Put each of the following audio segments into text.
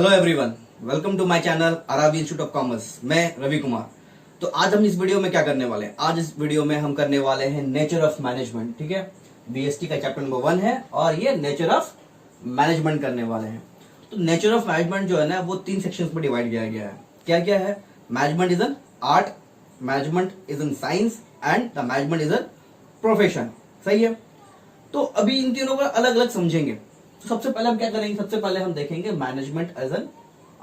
Hello everyone, welcome to my channel अराबी Institute of Commerce. मैं रवि कुमार। तो आज हम इस वीडियो में क्या करने वाले हैं? आज इस वीडियो में हम करने वाले हैं नेचर ऑफ मैनेजमेंट। ठीक है, बीएसटी का चैप्टर नंबर 1 है और ये नेचर ऑफ मैनेजमेंट करने वाले हैं। तो नेचर ऑफ मैनेजमेंट जो है ना, वो 3 सेक्शंस में डिवाइड किया गया है। क्या क्या है? Management is an art, management is an science and the management is an profession. सही है। तो अभी इन तीनों को अलग अलग समझेंगे। तो सबसे पहले हम क्या करेंगे? सबसे पहले हम देखेंगे मैनेजमेंट एज एन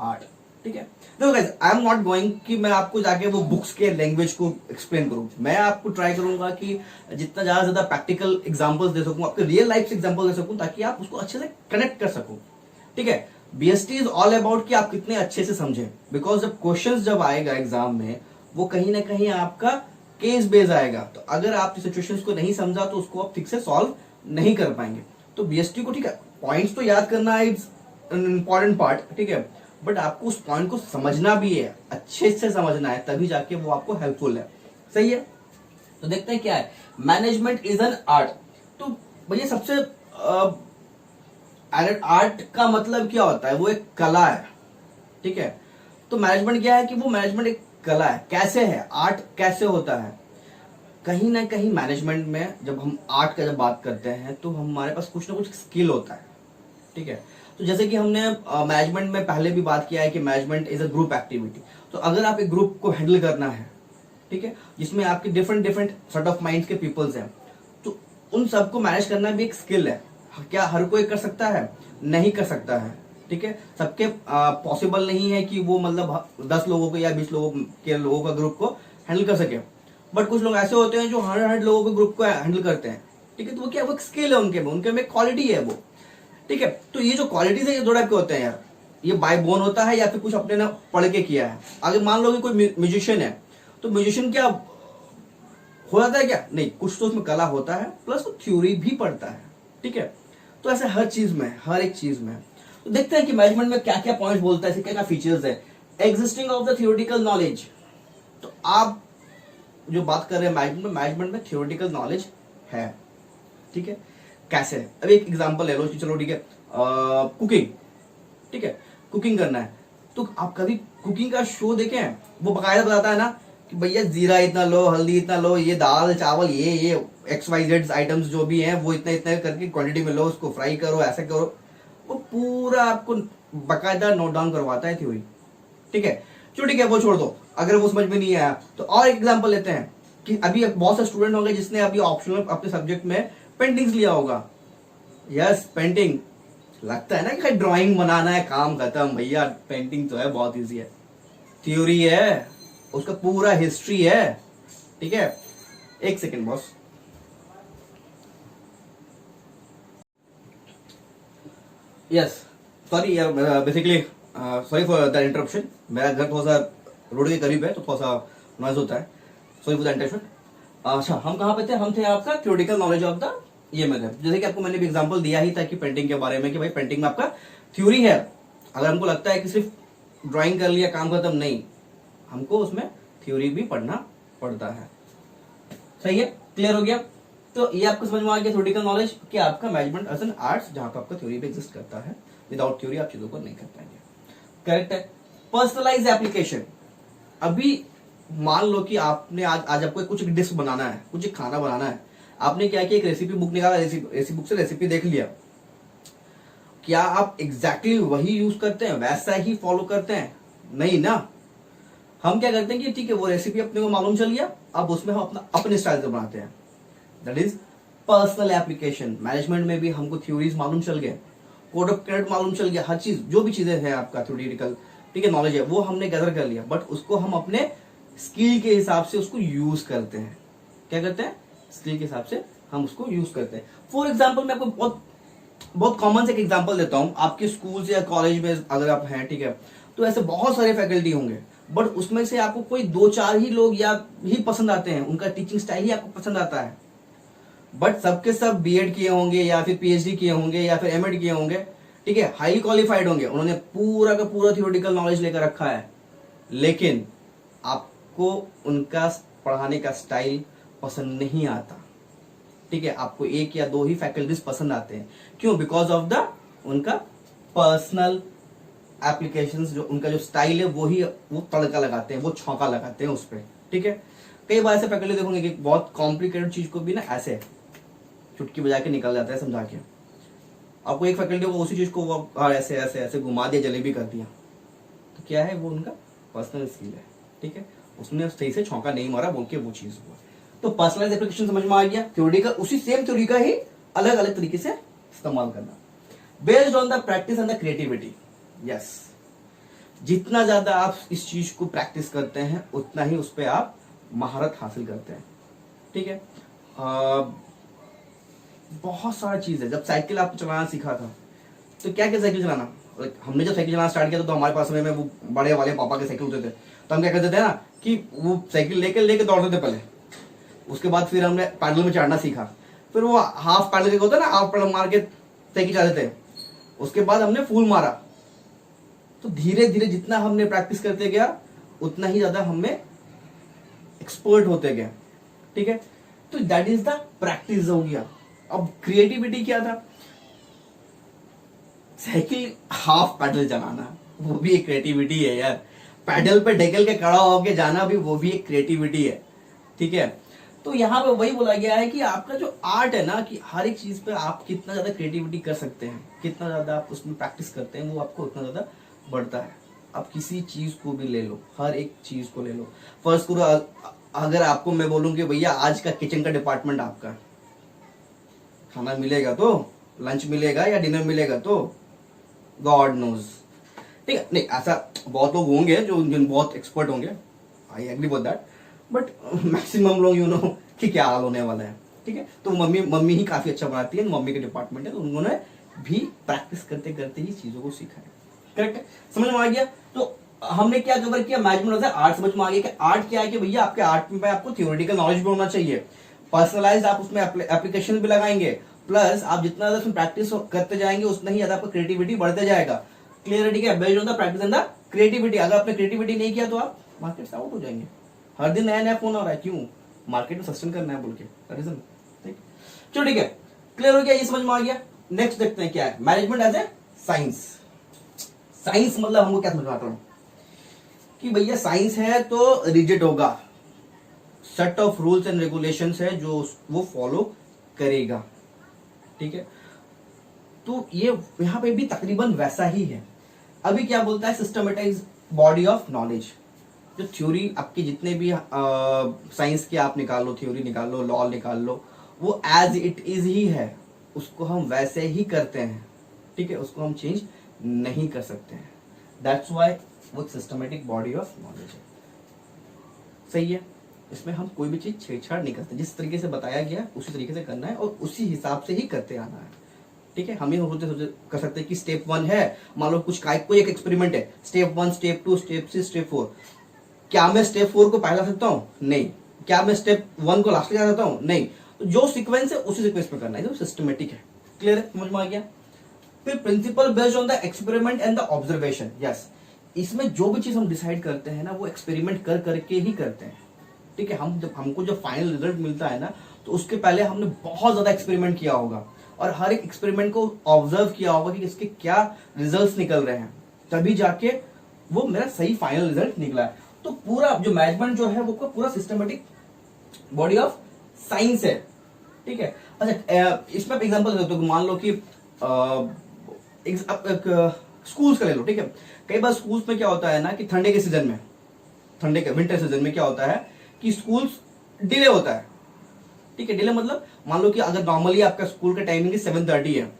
आर्ट। ठीक है। देखो guys, I am not going कि मैं आपको जाके वो बुक्स के लैंग्वेज को एक्सप्लेन करूं। मैं आपको ट्राई करूंगा कि जितना ज्यादा प्रैक्टिकल एग्जांपल्स दे सकूं, आपके रियल लाइफ से एग्जांपल दे सकूं, ताकि आप उसको अच्छे से कनेक्ट कर सको। ठीक है। बीएसटी इज ऑल अबाउट कि आप कितने अच्छे से समझें, बिकॉज जब क्वेश्चन जब आएगा एग्जाम में, वो कहीं ना कहीं आपका केस बेस आएगा। तो अगर आप सिचुएशंस को नहीं समझा तो उसको आप ठीक से सॉल्व नहीं कर पाएंगे। तो बीएसटी को, ठीक है, पॉइंट्स तो याद करना इज एन इंपॉर्टेंट पार्ट, ठीक है, बट आपको उस पॉइंट को समझना भी है, अच्छे से समझना है, तभी जाके वो आपको हेल्पफुल है। सही है। तो देखते हैं क्या है मैनेजमेंट इज एन आर्ट। तो भैया सबसे आर्ट का मतलब क्या होता है? वो एक कला है। ठीक है। तो मैनेजमेंट क्या है कि वो मैनेजमेंट एक कला है। कैसे है आर्ट? कैसे होता है? कहीं ना कहीं मैनेजमेंट में जब हम आर्ट का जब बात करते हैं तो हमारे पास कुछ ना कुछ स्किल होता है। ठीक है। तो जैसे कि हमने मैनेजमेंट में पहले भी बात किया है कि management is a group activity. तो अगर आप एक ग्रुप को हैंडल करना है, ठीक है, जिसमें आपके different different set of minds के पीपल्स हैं, तो उन सबको मैनेज करना भी एक स्किल है। क्या हर कोई कर सकता है? नहीं कर सकता है। ठीक है। सबके पॉसिबल नहीं है कि वो मतलब 10 लोगों को या 20 लोगों का ग्रुप को हैंडल कर सके। बट कुछ लोग ऐसे होते हैं जो 100 लोगों के ग्रुप को हैंडल करते हैं। ठीक है। तो वो क्या, वो स्किल है उनके में क्वालिटी है वो। ठीक है। तो ये जो क्वालिटीज है, ये दो टाइप के होते हैं यार। ये बाय बोन होता है या फिर कुछ अपने ना पढ़ के किया है। अगर मान लो कि कोई म्यूजिशियन है, तो म्यूजिशियन क्या हो जाता है? क्या नहीं, कुछ तो उसमें कला होता है, प्लस वो थ्योरी भी पढ़ता है। ठीक है। तो ऐसे हर चीज में, हर एक चीज में। तो देखते हैं कि मैनेजमेंट में क्या क्या पॉइंट बोलता है, क्या क्या फीचर्स है। Existing of the theoretical knowledge. तो आप जो बात कर रहे हैं मैनेजमेंट में थियोरिटिकल नॉलेज है। ठीक है। कैसे? अब एक एग्जांपल ले लो। चलो ठीक है, कुकिंग। ठीक है, कुकिंग करना है तो आप कभी कुकिंग का शो देखे हैं? वो बकायदा बताता है ना कि भैया जीरा इतना लो, हल्दी इतना लो, ये दाल चावल ये XYZ आइटम्स जो भी हैं वो इतना इतना करके क्वांटिटी में लो, उसको फ्राई करो, ऐसे करो। वो पूरा आपको बकायदा नोट डाउन करवाता है थ्योरी। ठीक है। चलो ठीक है, वो छोड़ दो अगर वो समझ में नहीं आया तो। और एक एग्जांपल लेते हैं कि अभी बहुत से स्टूडेंट होंगे जिसने अभी ऑप्शनल अपने सब्जेक्ट में पेंटिंग्स लिया होगा। Yes, painting. लगता है ना कि ड्राइंग बनाना है, काम खत्म। भैया पेंटिंग तो है, बहुत इजी है। थ्योरी है, उसका पूरा हिस्ट्री है। ठीक है। एक सेकेंड बॉस। यस, सॉरी यार, basically sorry for the interruption. मेरा घर थोड़ा सा रोड के करीब है तो थोड़ा सा नॉइज होता है। Sorry for the interruption. अच्छा, हम कहाँ पे थे? हम थे आपका थ्योरेटिकल नॉलेज ऑफ द ये में थे। जैसे कि आपको मैंने भी एग्जांपल दिया ही था कि पेंटिंग के बारे में, कि भाई पेंटिंग में आपका थ्योरी है। अगर हमको लगता है कि सिर्फ ड्राइंग कर लिया काम खत्म, नहीं, हमको उसमें थ्योरी भी पढ़ना पड़ता है। सही है, क्लियर हो गया? तो ये आपको समझ में आ गया थ्योरेटिकल नॉलेज कि आपका मैनेजमेंट एज एन आर्ट्स, जहां पर आपका थ्योरी भी एग्जिस्ट करता है। विदाउट थ्योरी आप चीजों को नहीं कर पाएंगे। करेक्ट है। Personalise application. अभी मान लो कि आपने आज आपको कुछ डिश बनाना है, कुछ एक खाना बनाना है। आपने क्या किया, एक रेसिपी बुक निकाला, रेसिपी बुक से रेसिपी देख लिया। क्या आप एग्जैक्टली वही यूज करते हैं, वैसा ही फॉलो करते हैं? नहीं ना। हम क्या करते हैं कि ठीक है, वो रेसिपी अपने को मालूम चल गया, अब उसमें हम अपना अपने स्टाइल से बनाते हैं। That is personal application. Management में भी हमको थ्योरीज मालूम चल गए, कोड ऑफ कंडक्ट मालूम चल गया, हर चीज जो भी चीजें हैं आपका थ्योरेटिकल, ठीक है, नॉलेज है, वो हमने गैदर कर लिया। बट उसको हम अपने स्किल के हिसाब से उसको यूज करते हैं। क्या करते हैं? स्किल के हिसाब से हम उसको यूज करते हैं। फॉर एग्जाम्पल मैं आपको बहुत कॉमन से एक एग्जांपल देता हूं। आपके स्कूल या कॉलेज में अगर आप हैं, ठीक है, तो ऐसे बहुत सारे फैकल्टी होंगे, बट उसमें से आपको कोई 2-4 ही लोग या ही पसंद आते हैं, उनका टीचिंग स्टाइल ही आपको पसंद आता है। बट सबके सब बीएड किए होंगे या फिर पीएचडी किए होंगे या फिर एमएड किए होंगे, ठीक है, हाईली क्वालिफाइड होंगे, उन्होंने पूरा का पूरा थियोरेटिकल नॉलेज लेकर रखा है, लेकिन आपको उनका पढ़ाने का स्टाइल पसंद नहीं आता। ठीक है, आपको 1 या 2 ही फैकल्टीज पसंद आते हैं। क्यों? बिकॉज ऑफ द उनका पर्सनल एप्लीकेशंस, जो उनका जो स्टाइल है वो तड़का लगाते हैं, वो छौंका लगाते हैं उस पर, ठीक है। कई बार ऐसे फैकल्टी देखोगे कि बहुत कॉम्प्लिकेटेड चीज को भी ना ऐसे चुटकी बजा के निकल जाता है समझा के। आपको एक फैकल्टी को उसी चीज को वो ऐसे ऐसे ऐसे घुमा दिया, जलेबी कर दिया, तो क्या है, वो उनका पर्सनल स्किल है, ठीक है। उसने सही से छौंका नहीं मारा बोल के वो चीज हुआ। तो पर्सनलाइज एप्लीकेशन समझ में आ गया। थ्योरी का उसी सेम थ्योरी का ही अलग अलग तरीके से इस्तेमाल करना, based on the practice and the creativity. Yes, जितना ज्यादा आप इस चीज को प्रैक्टिस करते हैं उतना ही उस पर आप महारत हासिल करते हैं, ठीक है। बहुत सारा चीज है। जब साइकिल आपको चलाना सीखा था तो क्या क्या साइकिल चलाना, हमने जब साइकिल चलाना स्टार्ट किया था तो हमारे पास समय में वो बड़े वाले पापा के साइकिल होते थे, तो हम क्या करते थे ना कि वो साइकिल लेके लेके दौड़ते थे पहले, उसके बाद फिर हमने पैडल में चढ़ना सीखा, फिर वो हाफ पैडल होता है ना, हाफ पैडल मार के साइकिल चलाते थे, उसके बाद हमने फुल मारा। तो धीरे धीरे जितना हमने प्रैक्टिस करते गया उतना ही ज्यादा हमें एक्सपर्ट होते गए, ठीक है। तो दैट इज द प्रैक्टिस हो गया। अब क्रिएटिविटी क्या था, साइकिल हाफ पैडल चलाना, वो भी एक क्रिएटिविटी है यार। पैडल पे ढकेल के खड़ा होके जाना भी, वो भी एक क्रिएटिविटी है, ठीक है। तो यहाँ पे वही बोला गया है कि आपका जो आर्ट है ना, कि हर एक चीज पे आप कितना ज्यादा क्रिएटिविटी कर सकते हैं, कितना ज्यादा आप उसमें प्रैक्टिस करते हैं, वो आपको उतना ज्यादा बढ़ता है। आप किसी चीज को भी ले लो, हर एक चीज को ले लो। फर्स्ट करो, अगर आपको मैं बोलूं कि भैया आज का किचन का डिपार्टमेंट आपका, खाना मिलेगा तो, लंच मिलेगा या डिनर मिलेगा तो गॉड नोज, ठीक है। नहीं, ऐसा बहुत लोग होंगे जो बहुत एक्सपर्ट होंगे, I agree with that, but maximum लोग यू नो कि क्या हाल होने वाला है, ठीक है। तो मम्मी ही काफी अच्छा बनाती है, मम्मी के डिपार्टमेंट है, तो उन्होंने भी प्रैक्टिस करते करते ही चीजों को सीखा है, करेक्ट है। समझ में आ गया। तो हमने क्या कवर किया, मैनेजमेंट आर्ट समझ में आ गया कि आर्ट क्या है, कि भैया आपके आर्ट में आपको थियोरेटिकल नॉलेज भी होना चाहिए, पर्सनलाइज्ड आप उसमें एप्लीकेशन भी लगाएंगे, प्लस आप जितना ज्यादा उसमें प्रैक्टिस करते जाएंगे उतना ही ज्यादा आपका क्रिएटिविटी बढ़ते जाएगा। क्लियर है, ठीक है। Based on the practice and the creativity. अगर आपने क्रिएटिविटी नहीं किया तो आप मार्केट से आउट हो जाएंगे। हर दिन नया नया फोन आ रहा है, क्यों, मार्केट में सस्टेन करना है बोल के, रीजन, ठीक। चलो ठीक है, क्लियर हो गया, ये समझ में आ गया। नेक्स्ट देखते हैं क्या है management as a science. Science मतलब हमको क्या समझ में आता है कि भैया साइंस है तो रिजिड होगा, set of rules and regulations है जो वो फॉलो करेगा, ठीक है। तो ये यहां पे भी तकरीबन वैसा ही है। अभी क्या बोलता है, सिस्टमेटाइज बॉडी ऑफ नॉलेज। जो थ्योरी आपके जितने भी साइंस के आप निकाल लो, थ्योरी निकाल लो, लॉ निकाल लो, वो एज इट इज ही है, उसको हम वैसे ही करते हैं, ठीक है, उसको हम चेंज नहीं कर सकते हैं। दैट्स व्हाई वो सिस्टमेटिक बॉडी ऑफ नॉलेज है, सही है। इसमें हम कोई भी चीज छेड़छाड़ नहीं करते, जिस तरीके से बताया गया उसी तरीके से करना है और उसी हिसाब से ही करते आना है, ठीक है। हम ये सोचते कर सकते हैं कि स्टेप 1 है, मान लो कोई एक एक्सपेरिमेंट है, स्टेप 1, स्टेप 2, स्टेप 3, स्टेप 4, क्या मैं स्टेप 4 को पहले ला सकता हूँ? नहीं। क्या मैं स्टेप 1 को लास्ट ले जा सकता हूँ? नहीं। तो जो सीक्वेंस है उसी सीक्वेंस में करना है, जो सिस्टमेटिक है। क्लियर है, समझ में आ गया। फिर principle based on the experiment and the observation. Yes, इसमें जो भी चीज हम डिसाइड करते हैं ना, वो एक्सपेरिमेंट कर करके ही करते हैं, ठीक है। हमको जब फाइनल रिजल्ट मिलता है ना, तो उसके पहले हमने बहुत ज्यादा एक्सपेरिमेंट किया होगा और हर एक एक्सपेरिमेंट को ऑब्जर्व किया होगा कि इसके क्या रिजल्ट्स निकल रहे हैं, तभी जाके वो मेरा सही फाइनल रिजल्ट निकला है। तो पूरा जो मैनेजमेंट जो है वो पूरा सिस्टमेटिक बॉडी ऑफ साइंस है, ठीक है। अच्छा, इसमें एग्जांपल देते हो, मान लो कि स्कूल्स का ले लो, ठीक है। कई बार स्कूल्स में क्या होता है ना कि ठंडे के सीजन में, विंटर सीजन में क्या होता है कि स्कूल्स डिले होता है, ठीक है। डिले मतलब मान लो कि अगर नॉर्मली आपका स्कूल का टाइमिंग 7:30 है,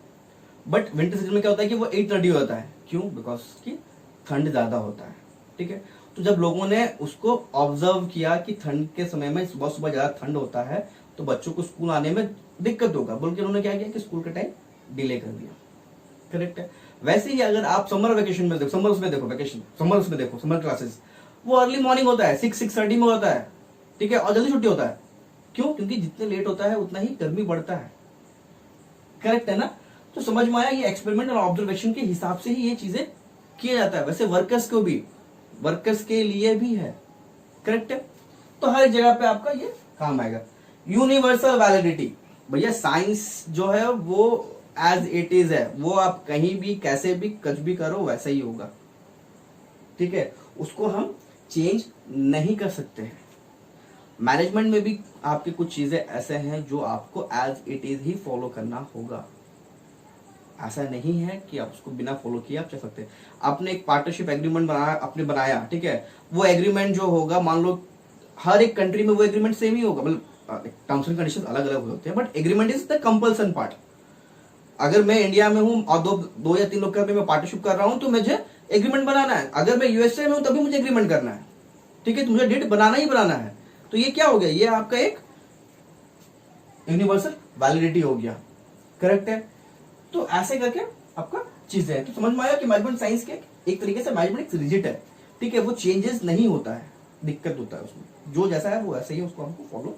बट विंटर सीजन में क्या होता है कि वो 8:30 होता है। क्यों? बिकॉज की ठंड ज्यादा होता है, ठीक है। तो जब लोगों ने उसको ऑब्जर्व किया कि ठंड के समय में सुबह सुबह ज्यादा ठंड होता है तो बच्चों को स्कूल आने में दिक्कत होगा, बोल के उन्होंने क्या किया कि स्कूल का टाइम डिले कर दिया, करेक्ट है। वैसे ही अगर आप समर वेकेशन में देखो, समर्स में देखो समर क्लासेस, वो अर्ली मॉर्निंग होता है, 6-6:30 में होता है, ठीक है, और जल्दी छुट्टी होता है। क्यों? क्योंकि जितने लेट होता है उतना ही गर्मी बढ़ता है, करेक्ट है ना। तो समझ में आया, ये एक्सपेरिमेंट और ऑब्जर्वेशन के हिसाब से ही ये चीजें किया जाता है। वैसे वर्कर्स के लिए भी है, करेक्ट है। तो हर जगह पे आपका ये काम आएगा। यूनिवर्सल वैलिडिटी, भैया साइंस जो है वो एज इट इज है, वो आप कहीं भी कैसे भी कुछ भी करो वैसा ही होगा, ठीक है, उसको हम चेंज नहीं कर सकते हैं। मैनेजमेंट में भी आपकी कुछ चीजें ऐसे हैं जो आपको एज इट इज ही फॉलो करना होगा। ऐसा नहीं है कि आप उसको बिना फॉलो किए आप चल सकते। आपने एक पार्टनरशिप एग्रीमेंट बनाया, ठीक है, वो एग्रीमेंट जो होगा, मान लो हर एक कंट्री में वो एग्रीमेंट सेम ही होगा, मतलब टर्म्स एंड कंडीशंस अलग अलग होते हैं, but agreement is the compulsion part. अगर मैं इंडिया में हूं और दो या तीन लोग के मैं पार्टनरशिप कर रहा हूं तो मुझे एग्रीमेंट बनाना है। अगर मैं यूएसए में हूं तभी मुझे एग्रीमेंट करना है, ठीक है, तो मुझे डेट बनाना ही बनाना है। तो ये क्या हो गया, ये आपका एक यूनिवर्सल वैलिडिटी हो गया, करेक्ट है। तो ऐसे करके आपका चीजें है। तो समझ में आया कि मैनेजमेंट साइंस के एक तरीके से मैनेजमेंट रिजिड है, ठीक है, वो चेंजेस नहीं होता है, दिक्कत होता है उसमें, जो जैसा है वो ऐसे ही उसको हमको फॉलो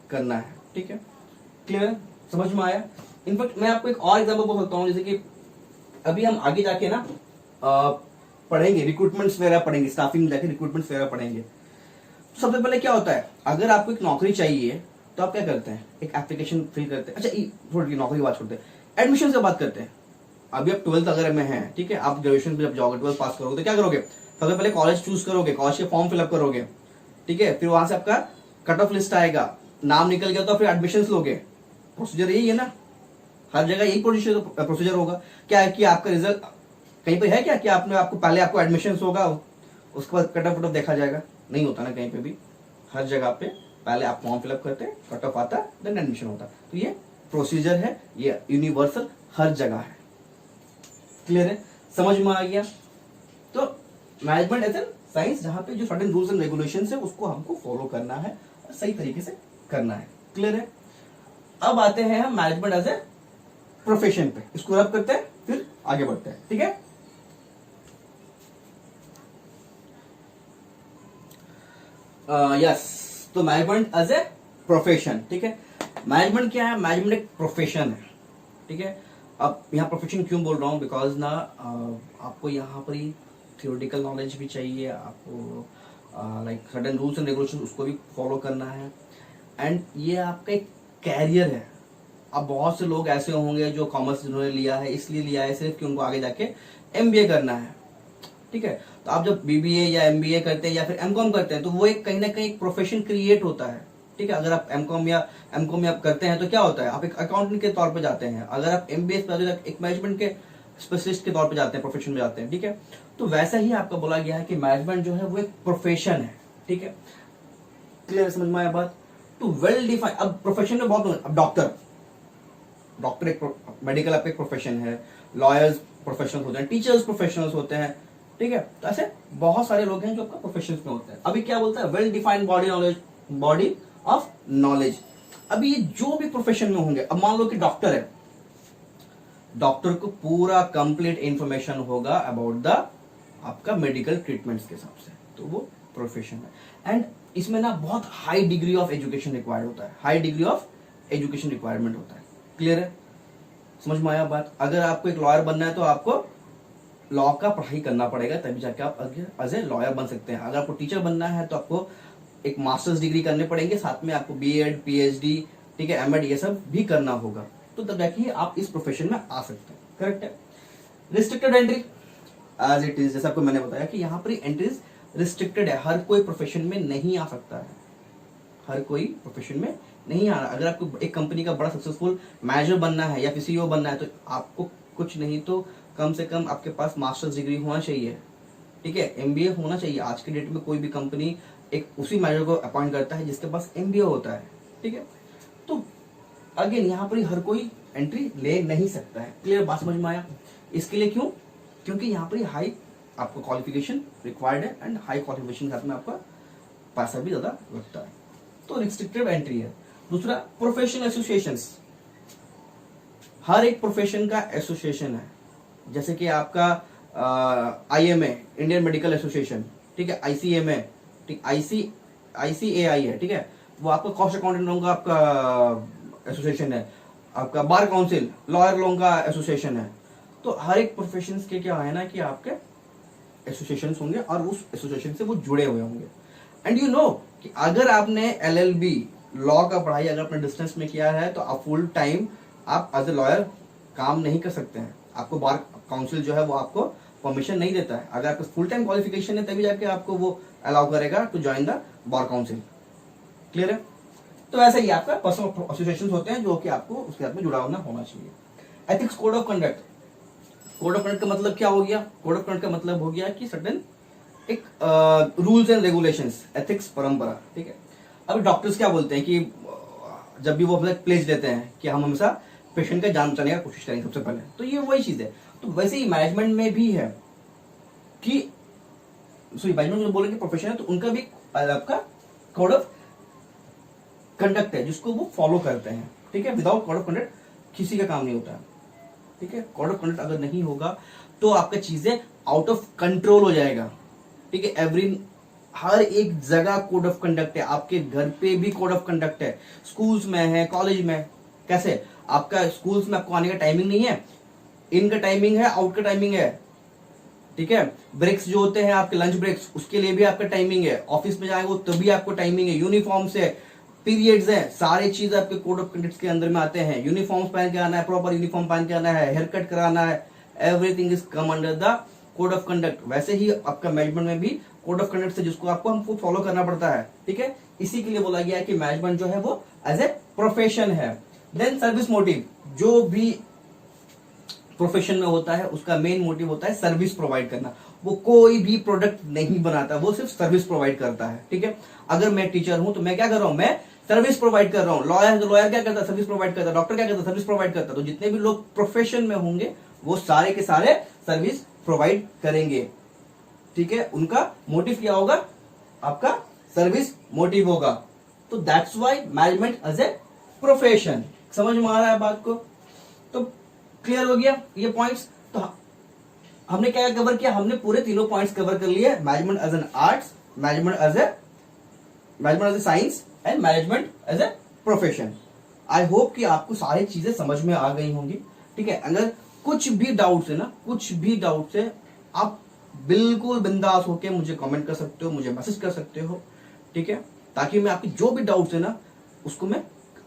करना है, ठीक है, क्लियर, समझ में आया। इनफैक्ट मैं आपको एक और एग्जांपल बोल सकता हूँ, जैसे कि अभी हम आगे जाके ना पढ़ेंगे रिक्रूटमेंट्स वगैरह पढ़ेंगे, स्टाफिंग में जाके रिक्रूटमेंट्स वगैरह पढ़ेंगे। तो सबसे पहले क्या होता है, अगर आपको एक नौकरी चाहिए तो आप क्या करते हैं, एक एप्लीकेशन फिल करते हैं। अच्छा थोड़ी नौकरी की बात करते हैं, एडमिशन से बात करते हैं। अभी आप 12th अगर में हैं, ठीक है, आप ग्रेजुएशन में जब जाओगे, 12th पास करोगे तो क्या करोगे, सबसे पहले कॉलेज चूज करोगे, कॉलेज के फॉर्म फिलअप करोगे, ठीक है, फिर वहां से आपका कट ऑफ लिस्ट आएगा, नाम निकल गया तो फिर एडमिशन लोगे। प्रोसीजर यही है ना, हर जगह यही प्रोसीजर होगा। क्या है कि आपका रिजल्ट कहीं पे है क्या कि आपको पहले आपको एडमिशन होगा, उसके बाद कट ऑफ देखा जाएगा, नहीं होता ना कहीं पे भी। हर जगह पे पहले आप फॉर्म फिलअप करते हैं, कट ऑफ आता है, देन एडमिशन होता है। तो ये प्रोसीजर है, ये यूनिवर्सल हर जगह है, क्लियर है, समझ में आ गया। तो मैनेजमेंट एज ए साइंस, जहां पे जो सर्टेन रूल्स एंड रेगुलेशन है उसको हमको फॉलो करना है और सही तरीके से करना है, क्लियर है। अब आते हैं हम मैनेजमेंट एज ए प्रोफेशन पे, इसको रब करते हैं फिर आगे बढ़ते हैं, ठीक है। यस, तो मैनेजमेंट एज ए प्रोफेशन, ठीक है। मैनेजमेंट क्या है, मैनेजमेंट एक प्रोफेशन है, ठीक है। अब यहाँ प्रोफेशन क्यों बोल रहा हूँ, बिकॉज ना आपको यहाँ पर ही थियोरेटिकल नॉलेज भी चाहिए, आपको like certain rules and regulation उसको भी फॉलो करना है, एंड ये आपका एक कैरियर है। अब बहुत से लोग ऐसे होंगे जो कॉमर्स जिन्होंने लिया है, इसलिए लिया है सिर्फ कि उनको आगे जाके एमबीए करना है, ठीक है। तो आप जब बीबीए या एमबीए करते हैं या फिर एमकॉम करते हैं तो वो एक कहीं ना कहीं एक प्रोफेशन क्रिएट होता है, ठीक है। अगर आप एमकॉम या आप करते हैं तो क्या होता है, आप एक अकाउंटेंट के तौर पे जाते हैं। अगर आप एमबीए एक मैनेजमेंट के स्पेशलिस्ट के तौर पे जाते हैं, प्रोफेशन में जाते हैं, ठीक है। तो वैसा ही आपका बोला गया है कि मैनेजमेंट जो है वो एक प्रोफेशन है, ठीक है, क्लियर, समझ में आया बात। तो वेल डिफाइन, अब प्रोफेशन में बहुत, अब डॉक्टर एक मेडिकल आपका एक प्रोफेशन है, लॉयर्स प्रोफेशनल होते हैं, टीचर्स प्रोफेशनल्स होते हैं, ठीक है। तो ऐसे बहुत सारे लोग हैं जो आपका प्रोफेशन में होते हैं। अभी क्या बोलता है, well defined body of knowledge. अभी ये जो भी प्रोफेशन में होंगे, अब मान लो कि डॉक्टर है, डॉक्टर को पूरा कंप्लीट इंफॉर्मेशन होगा अबाउट द आपका मेडिकल ट्रीटमेंट्स के हिसाब से, तो वो प्रोफेशन है। एंड इसमें ना बहुत high degree of education required होता है, high degree of education requirement होता है, क्लियर है, समझ में आया बात। अगर आपको एक लॉयर बनना है तो आपको लॉ का पढ़ाई करना पड़ेगा, तभी जाके आप एज ए लॉयर बन सकते हैं। अगर आपको टीचर बनना है तो आपको एक मास्टर्स डिग्री करने पड़ेंगे, साथ में आपको बीएड, पीएचडी, ठीक है, एमएड, ये सब भी करना होगा, तो तब जाके आप इस प्रोफेशन में आ सकते हैं, करेक्ट है। Restricted entry as it is, जैसे आपको मैंने बताया कि यहाँ पर एंट्रीज रिस्ट्रिक्टेड है, हर कोई प्रोफेशन में नहीं आ सकता है, हर कोई प्रोफेशन में नहीं आ रहा। अगर आपको एक कंपनी का बड़ा सक्सेसफुल मैनेजर बनना है या फिर सीईओ बनना है तो आपको कुछ नहीं तो कम से कम आपके पास मास्टर्स डिग्री होना चाहिए, ठीक है, एमबीए होना चाहिए। आज के डेट में कोई भी कंपनी एक उसी मैनेजर को अपॉइंट करता है जिसके पास एमबीए होता है, ठीक है। तो अगेन यहाँ पर ही हर कोई एंट्री ले नहीं सकता है, क्लियर बात समझ में आया। इसके लिए क्यों, क्योंकि यहाँ पर हाई आपको क्वालिफिकेशन रिक्वायर्ड है, एंड हाई क्वालिफिकेशन के साथ में आपका पैसा भी ज्यादा लगता है, तो रिस्ट्रिक्टेड एंट्री है। दूसरा, प्रोफेशनल एसोसिएशंस, हर एक प्रोफेशन का एसोसिएशन है, जैसे कि आपका आईएमए, इंडियन मेडिकल एसोसिएशन, ठीक है, आईसीएमए, ठीक, आईसीएआई है, ठीक है, वो आपका कॉस्ट अकाउंटेंट लोगों का आपका एसोसिएशन है, आपका बार काउंसिल, लॉयर लोगों का एसोसिएशन है। तो हर एक प्रोफेशन के क्या है ना कि आपके एसोसिएशन होंगे और उस एसोसिएशन से वो जुड़े हुए होंगे। एंड यू नो कि अगर आपने एलएलबी लॉ का पढ़ाई अगर अपने डिस्टेंस में किया है तो आप फुल टाइम आप एज ए लॉयर काम नहीं कर सकते हैं, आपको बार काउंसिल जो है वो आपको परमिशन नहीं देता है। अगर आपका फुल टाइम क्वालिफिकेशन है तभी जाके आपको वो अलाउ करेगा to join the bar council. Clear है? तो ऐसा ही आपका पर्सनल एसोसिएशन होते हैं जो कि आपको उसके साथ में जुड़ा होना चाहिए। Ethics code of conduct. Code of conduct का मतलब क्या हो गया? कोड ऑफ कंडक्ट का मतलब हो गया कि सर्टेन एक रूल्स एंड रेगुलेशंस, एथिक्स, परंपरा। ठीक है। अब डॉक्टर्स क्या बोलते हैं कि जब भी वो अपना प्लेस देते हैं कि हम हमेशा पेशेंट का जान बचाने की कोशिश करेंगे सबसे पहले, तो ये वही चीज है। तो वैसे ही मैनेजमेंट में भी है कि मैनेजमेंट जो बोलेंगे प्रोफेशन है तो उनका भी आपका कोड ऑफ कंडक्ट है जिसको वो फॉलो करते हैं। ठीक है। विदाउट कोड ऑफ कंडक्ट किसी का काम नहीं होता है। ठीक है। कोड ऑफ कंडक्ट अगर नहीं होगा तो आपका चीजें आउट ऑफ कंट्रोल हो जाएगा। ठीक है। हर एक जगह कोड ऑफ कंडक्ट है। आपके घर पे भी कोड ऑफ कंडक्ट है, स्कूल्स में है, कॉलेज में। कैसे? आपका स्कूल्स में आपको आने का टाइमिंग नहीं है, इन का टाइमिंग है, आउट का टाइमिंग है। ठीक है। ब्रेक्स जो होते हैं आपके लंच ब्रेक्स, उसके लिए भी आपका टाइमिंग है। ऑफिस में जाएंगे तभी आपको टाइमिंग है। यूनिफॉर्म्स है, पीरियड्स है, सारे चीज आपके कोड ऑफ कंडक्ट के अंदर में आते हैं। यूनिफॉर्म्स पहन के आना है, प्रॉपर यूनिफॉर्म पहन के आना है, हेयर कट कराना है, everything is come under the code of conduct. वैसे ही आपका मैनेजमेंट में भी कोड ऑफ कंडक्ट से जिसको आपको हमको फॉलो करना पड़ता है। ठीक है। इसी के लिए बोला गया है कि मैनेजमेंट जो है वो एज ए प्रोफेशन है। देन सर्विस मोटिव, जो भी प्रोफेशन में होता है उसका मेन मोटिव होता है सर्विस प्रोवाइड करना। वो कोई भी प्रोडक्ट नहीं बनाता, वो सिर्फ सर्विस प्रोवाइड करता है। ठीक है। अगर मैं टीचर हूं तो मैं क्या कर रहा हूं? मैं सर्विस प्रोवाइड कर रहा हूं। लॉयर है तो लॉयर क्या करता है? सर्विस प्रोवाइड करता है। डॉक्टर क्या करता है? सर्विस प्रोवाइड करता है। तो जितने भी लोग प्रोफेशन में होंगे वो सारे के सारे सर्विस प्रोवाइड करेंगे। ठीक है। उनका मोटिव क्या होगा? आपका सर्विस मोटिव होगा। तो that's why management as a profession. समझ में आ रहा है बात को? तो क्लियर हो गया ये पॉइंट्स। तो हमने क्या कवर किया? हमने पूरे तीनों पॉइंट्स कवर कर लिए। Management as an arts, management as a science and management as a profession. I hope कि आपको सारी चीजें समझ में आ गई होंगी। ठीक है। अगर कुछ भी डाउट्स है ना, कुछ भी डाउट्स है, आप बिल्कुल बिंदास होके मुझे कमेंट कर सकते हो, मुझे मैसेज कर सकते हो। ठीक है। ताकि मैं आपके जो भी डाउट्स है ना उसको मैं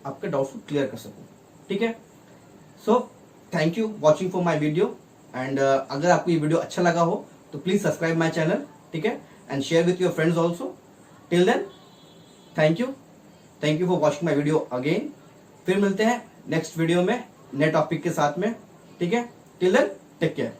आपके डाउट्स को क्लियर कर सकूं। ठीक है। So thank you watching for my video and अगर आपको ये वीडियो अच्छा लगा हो तो प्लीज सब्सक्राइब माई चैनल। ठीक है। And share with your friends also. Till then thank you for watching my video again. फिर मिलते हैं नेक्स्ट वीडियो में नए टॉपिक के साथ में। ठीक है। Till then take care.